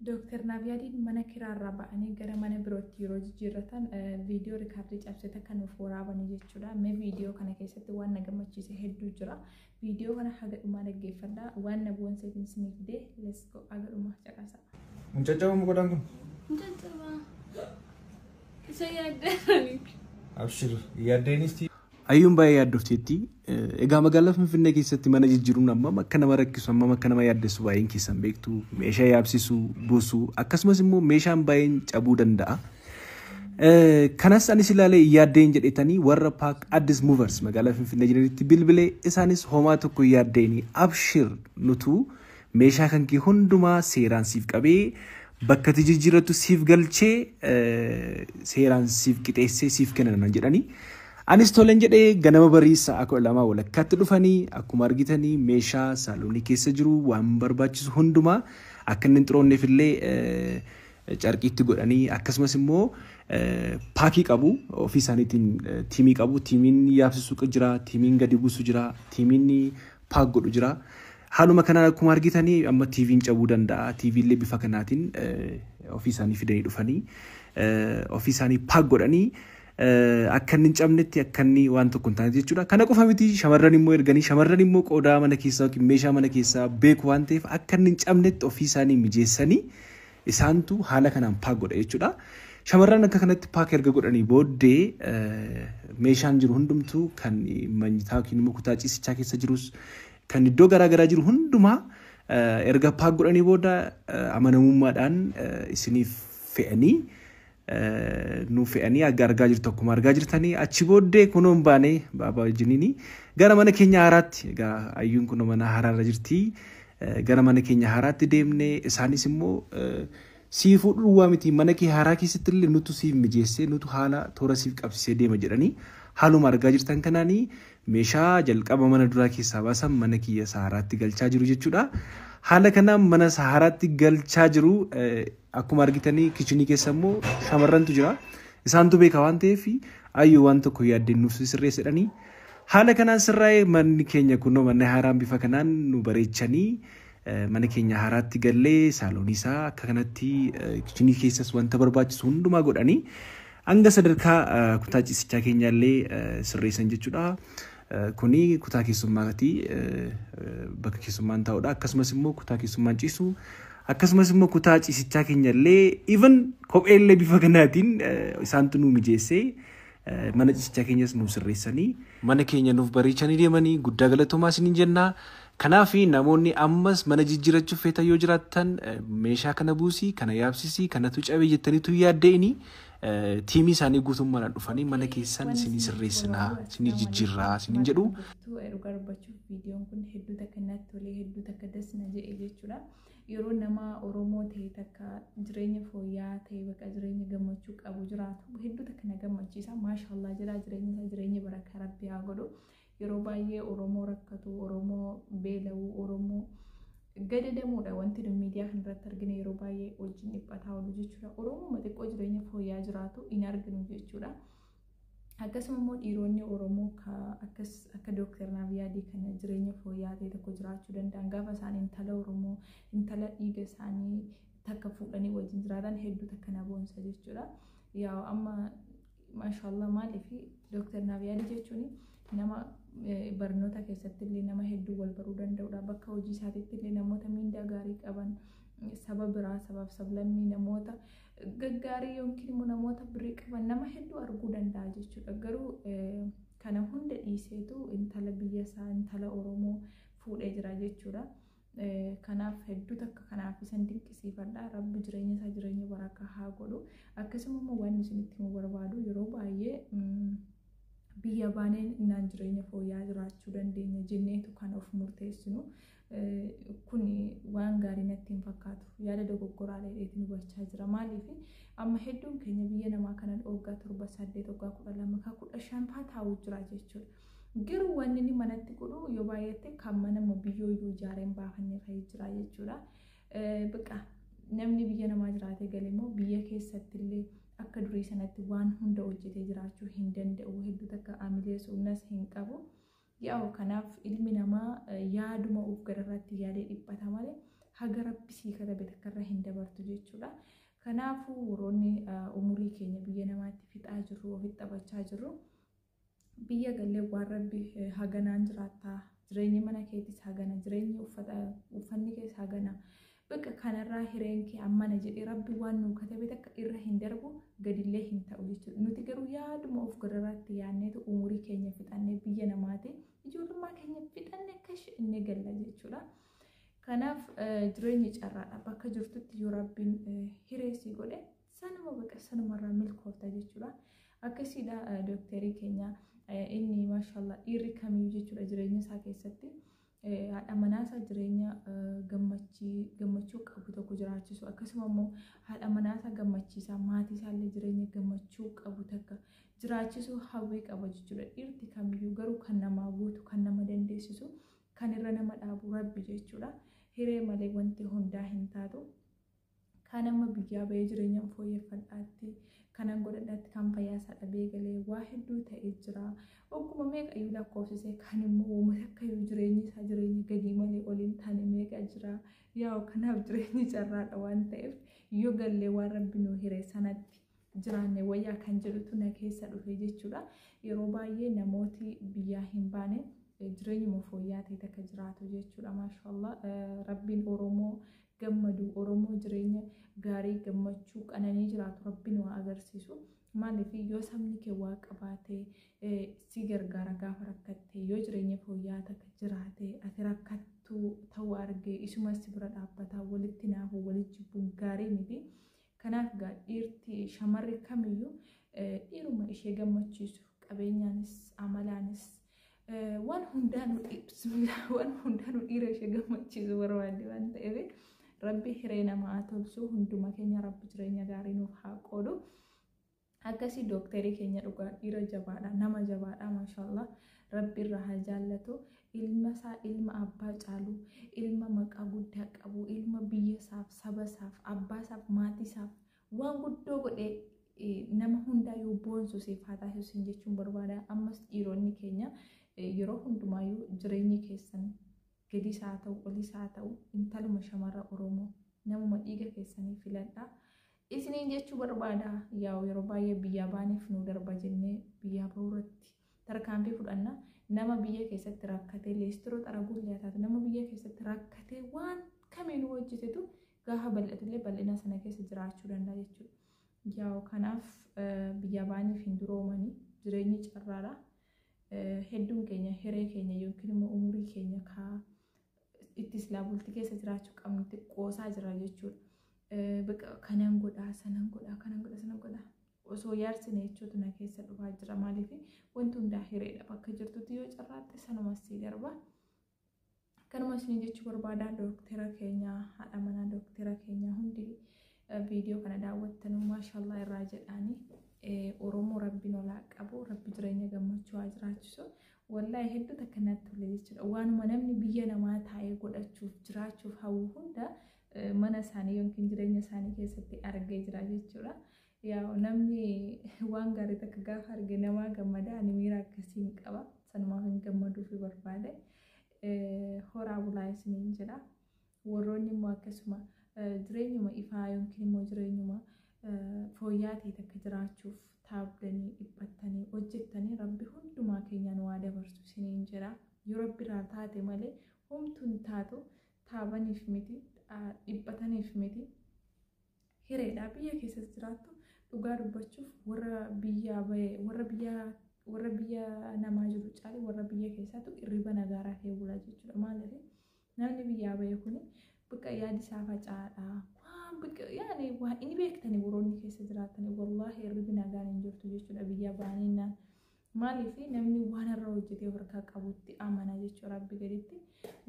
Dr. Naviyadin mana kiraarraa ba'anii gara mana birootti yeroo jijjiirratan viidiyoo riikaardii cabsite kan nuuf waraabanii jechuudha. Mee viidiyoo kana keessatti waan na gammachiise hedduu jira. Viidiyoo kana haga dhumaa dhaggeeffadhaa. Waan na bu'uun seefinsiniif fidee let's go haga dhumaa caqasaa. Mucacaba mukodaan kun? Mucacaba. Isa yaaddanii. Abshir yaaddeenistii. Ayyuun baay'ee yaaddofteetti. Egaa magaalaa Finfinnee keessatti mana jijjiiruun amma akka nama rakkisu amma akka nama yaaddeessu baay'een keessan beektu meeshaa yaabsisuu buusuu akkasumas immoo meeshaan baay'een cabuu danda'a. Kanas anis ilaalee yaaddeen jedhetanii warra Park Addis Movers magaalaa Finfinnee jiranitti bilbilee isaanis homaa tokko yaaddeeni abshir nutu meeshaa kan kee hundumaa seeraan siif qabee bakka itti jijjiirrattu siif galchee seeraan siif qixeessee siif kennan jedhanii. Anis tolen jedhee ganama bariisa akka lama walakkaatti dhufanii akkuma argitanii meeshaa saaloonii keessa jiru waan barbaachisu hundumaa akka inni xiroonneef illee carqiitti godhanii akkasumas immoo paakii qabu ofii isaaniitiin tiimii qabu tiimiin yaabsisu jira tiimiin gadi buusu jira tiimiin paak godhu jira haaluma kanaan akkuma argitanii amma tiiviin cabuu danda'a tiivii illee bifa kanaatiin ofii isaanii fidanii dhufanii ofii isaanii paak godhanii akka inni cabnetti akka inni waan tokko hin taane jechuudha. Kana qofa miti shamarran immoo erganii shamarran immoo qodaa mana keessaa yookiin meeshaa mana keessaa beeku waan ta'eef akka inni hin cabnetti ofii isaanii mijeessanii isaantu haala kanaan paak godha jechuudha. Shamarran akka kanatti paak erga godhanii booddee meeshaan jiru hundumtuu kan manyitaa yookiin immoo kutaa ciisichaa keessa jirus kan iddoo garaagaraa jiru hundumaa erga paak godhanii booda amanamummaadhaan isiniif fe'anii nuuf fe'anii argaa jirtu akkuma argaa jirtanii achi booddee kunuun baanee baabaa wajjiniini gara mana keenya haaraatti egaa ayyuun kun mana haaraarra jirti gara mana keenya haaraatti deemnee isaanis immoo siifuu dhuwaa miti mana kee haaraa keessatti illee nutu siif mijeessee nutu haala toora siif qabsisee deema jedhanii haaluma argaa jirtan kanaanii meeshaa jalqaba mana duraa keessaa baasan mana kiyya haaraatti galchaa jiru jechuudha. Haala kanaan mana haaraatti galchaa jiru akkuma argitanii kichinii keessa immoo shamarrantu jira. Isaantu beeka waan ta'eef ayyuu waan tokko yaaddeen nuuf sirreessedhanii. Haala kanaan sirraa'ee manni keenya kunoo manni haaraan bifa kanaan nu bareechanii mana keenya haaraatti gallee saaloonii isaa akka kanatti kichinii keessas wanta barbaachisu hundumaa godhanii hanga sadarkaa kutaa ciisichaa keenyaallee sirreessan jechuudha. Kuni kutaa keessummaati bakka keessummaan ta'udha akkasumas immoo kutaa keessummaan ciisu akkasumas immoo kutaa ciisichaa keenyallee even kopheellee bifa kanaatiin isaantu nu mijeessee mana ciisichaa keenyas nu sirreessanii mana keenya nuuf bareechanii deemanii guddaa galatoomaa isiniin jenna. Kanaaf namoonni ammas mana jijjiirachuuf feetan yoo jiraattan meeshaa kana buusii kana yaabsisii kanatu cabee jettaniitu yaaddeeni tiimii isaanii guutummaadhaan dhufanii mana keessan isinii sirreessinaa isinii jijjiirraa isiniin jedhu. Dhugaa dubbachuuf viidiyoon kun hedduu takka natti tolee hedduu takka dasna jedhe jechuudha. Yeroo nama Oromoo ta'e takka jireenya fooyya'aa ta'e bakka jireenya gammachuu qabu jiraatu hedduu takka na gammachiisa. Maashaallah jira jireenya barakaa Rabbi haa godhu. Yeroo baay'ee Oromoo rakkatu, Oromoo beela'u, Oromoo gadadamuudha wanti nu miidiyaa kanarratti arginu yeroo baay'ee wajjin dhiphataa oolu jechuudha. Oromoo xiqqoo jireenya fooyya'aa jiraatu hin arginu jechuudha. Akkasuma immoo dhiironni Oromoo akka Dr. Naviyadii kana jireenya fooyya'aa ta'e tokko jiraachuu danda'an gaafa isaan intala Oromoo intala dhiiga isaanii takka fuudhanii wajjin jiraatan hedduu takka na boonsa jechuudha. Yaa amma maashaallah maaliif Dr. Naviyadii jechuun nama barnoota keessatti illee nama hedduu wal baruu danda'udha. Bakka hojii isaatiitti illee namoota miindaa gaarii qaban saba biraa sabaaf sablammii namoota gaggaarii yookiin immoo namoota birrii qaban nama hedduu arguu danda'a jechuudha. Garuu kana hunda dhiiseetu intala biyya isaa intala Oromoo fuudhee jira jechuudha. Kanaaf hedduu takka kanaaf isin dinqisiifadha. Rabbi jireenya isaa jireenya barakaa haa godhu. Akkasuma immoo waan isinitti himuu barbaadu yeroo baay'ee biyya baaneen inaan jireenya fooyya'aa jiraachuu dandeenya jenneetu kan of murteessinu. Kun waan gaarii natti hin fakkaatu. Yaada dogoggoraalee dheetiin hubachaa jira. Maaliif amma hedduun keenya biyya namaa kanan waggaa 7, 8, waggaa 12, 15 taa'uu jira jechuudha. Garuu wanni inni manatti godhu yoo baay'ate kan mana biyyoo iyyuu ijaareen baafannee fa'ii jira jechuudha. Baqa namni biyya namaa jiraatee galee immoo biyya keessatti illee akka durii sanatti waan hunda hojjetee jiraachuu hin danda'u. Hedduu takka aamilee suunas hin qabu. Yaa kanaaf ilmi namaa yaaduma uf gararratti yaadee dhiphata malee haga rabbi sii katabe takkarra hin dabartu jechuudha. Kanaafuu warroonni umurii keenya biyya namaatti fixaa jirru ofitti taphachaa jirru biyya gallee waan rabbi haganaan jiraattaa jireenyi mana keetis hagana jireenyi uffanni kees hagana bakka kanarraa hireen kee ammana jedhee rabbi waan nuu katabe takka irra hin darbu gadillee hin ta'u jechuudha. Nuti garuu yaaduma of gararraatti yaadneetu umurii keenya fixannee biyya namaati ijoollummaa keenya fixannee akkas inni galla jechuudha. Kanaaf jireenyi carraadha bakka jirtutti yoo rabbiin hireessii godhe sanuma bakka sanumarraa milkoofta jechuudha. Akkasiidha dooktarii keenya inni maashaallah dhiirri kamiyyuu jechuudha jireenya isaa keessatti haadha manaasaa jireenya gammachuu qabu tokko jiraachisu akkasuma immoo haadha manaasaa gammachiisaa maatii isaallee jireenya gammachuu qabu takka jiraachisu hawwii qaba jechuudha. Dhiirti kamiyyuu garuu kan namaa guutu kan nama dandeessisu kan irra nama dhaabu rabbi jechuudha. Hiree malee wanti hundaa hin taatu. Kan amma biyyaa bahee jireenya fooyyeffadhaatti kanan godhadhaatti kan fayyaasaa dhabee galee waa hedduu ta'ee jira. Ogguma meeqa iyyuu lakkoofsisee kan immoo uummata akka iyyuu jireenyi isaa jireenya gadii malee oliin taane meeqa jira. Yaa kanaaf jireenyi carraadha waan ta'eef yoo gallee waan rabbi nuu hiree sanatti jiraanne wayyaa kan jedhutu na keessa dhufe jechuudha. Yeroo baay'ee namooti biyyaa hin baane jireenyuma fooyyaa ta'e takka jiraatu jechuudha. Maashaallah rabbiin Oromoo gammadu Oromoo jireenya gaarii gammachuu qananii jiraatu rabbiin waa agarsiisu. Maaliif yoo sabni kee waa qabaatee si gargaara gaafa rakkattee yoo jireenya fooyyaa takka jiraate ati rakkattuu ta'uu argee isumas bira dhaabbataa walitti naafu walitti jibbuun gaarii miti. Kanaaf dhiirti shamarri kamiyyuu dhiiruma ishee gammachiisu qabeenyaanis amalaanis waan hundaanuu dhiira ishee gammachiisu barbaadde waan ta'eef rabbi hiree namaa tolchu hunduma keenya rabbi jireenya gaarii nuuf haa qoodu. Akkasii dooktarii keenya dhugaa dhiira jabaadha nama jabaadha maashaallah rabbi irraa haa jaallatu ilma isaa ilma abbaa caalu ilma maqaa guddaa qabu ilma biyyasaaf sabasaaf abbaasaaf maatiisaaf waan guddoo godhee nama hundaa yoo boonsu siif haa taasisu jechuun barbaada. Ammas dhiironni keenya yeroo hundumaayyuu jireenyi keessan gadis haa ta'u olis haa ta'u intaluma shamarra Oromoo namuma dhiiga keessanii filadha. Isiniin jechuu barbaada yaa yeroo baay'ee biyyaa baaniif nu darba jennee biyyaa bahurratti tarkaanfii fudhanna. Nama biyya keessatti rakkatee leestiroo xaragullee taatu nama biyya keessatti rakkatee waan kamiinuu hojjetetu gaafa bal'atullee bal'ina sana keessa jiraachuu danda'a jechuudha. Yaa kanaaf biyyaa baaniif hin duroomanii jireenyi carraadha. Hedduun keenya hiree keenya yookiin immoo umurii keenya itti silaa bultii keessa jiraachuu qabnutti qoosaa jira jechuudha. Kanan godhaa sanan godhaa kanan godhaa sanan godhaa osoo yaarsine jechuutu na keessa dhufaa jira. Maaliif wanti hundaa hireedha bakka jirtutti yoo carraatte sanumas sii darba. Kanumas ni jechuu barbaada dooktara keenya haadha manaa dooktara keenya hundi viidiyoo kana daawwattanu maashaallah irraa jedhaani Oromoo rabbiin olaa qabu rabbi jireenya gammachuu haa jiraachisu. Wallaahi hedduu takka natti tole jechuudha. Waanuma namni biyya namaa taa'ee godhachuuf jiraachuuf hawwu hunda mana isaanii yookiin jireenya isaanii keessatti argee jira jechuudha. Yaa namni waan gaarii takka gaafa arge namaa gammadaa ani miira akkasiin qaba. Sanumaaf hin gammaduuf barbaade. Horaa bulaa isiniin jedha. Warroonni immoo akkasuma jireenyuma ifaa yookiin immoo jireenyuma fooyyaa ta'e takka jiraachuuf taabdanii dhiphattanii hojjettanii rabbi hundumaa keenyaan waa dabarsu isiniin jedha. Yoo rabbi irraa taate malee homtuun taatu taabaniif miti dhiphataniif miti hireedha. Biyya keessas jiraattu dhugaa dubbachuuf warra biyya namaa jiru caalu warra biyya keessaatu irriba nagaaraa ta'ee bulaa jechuudha. Maaliif namni biyyaa bahe kun bakka yaadi isaa facaadha. Yaani waan inni beektanii warroonni keessa jiraatanii wallaahi irribi nagaan hin jirtu jechuudha biyya baaniinaan. Maaliif namni waan irra hojjetee harkaa qabutti amana jechuudha rabbi gaditti.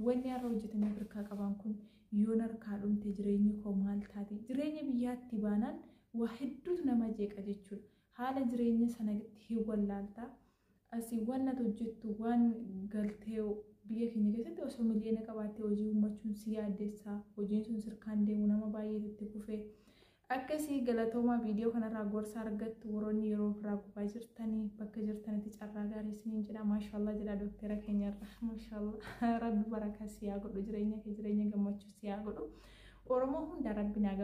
Wanni irra hojjetanii harkaa qaban kun yoo harkaa dhumte jireenyi koo maal taati? Jireenya biyyaatti baanaan waa hedduutu nama jeeqa jechuudha. Haala jireenya sanatti hin wallaaltaa. Asii waan ati hojjettu waan galtee biyya keenya keessatti osoo miliyoona qabaattee hojii uummachuun si yaaddeessaa. Hojiin sun sirkaan deemu nama baay'eetti kufee akkasii galatooma viidiyoo kanarraa gorsa argattu warroonni yeroo ofirraa gubaa jirtanii bakka jirtanitti carraa gaarii isiniin jedha maashaallah jedha dooktara keenyarra maashaallah rabbi barakaa siyaa godhu jireenya kee jireenya gammachuu siyaa godhu oromoo hunda rabbi naa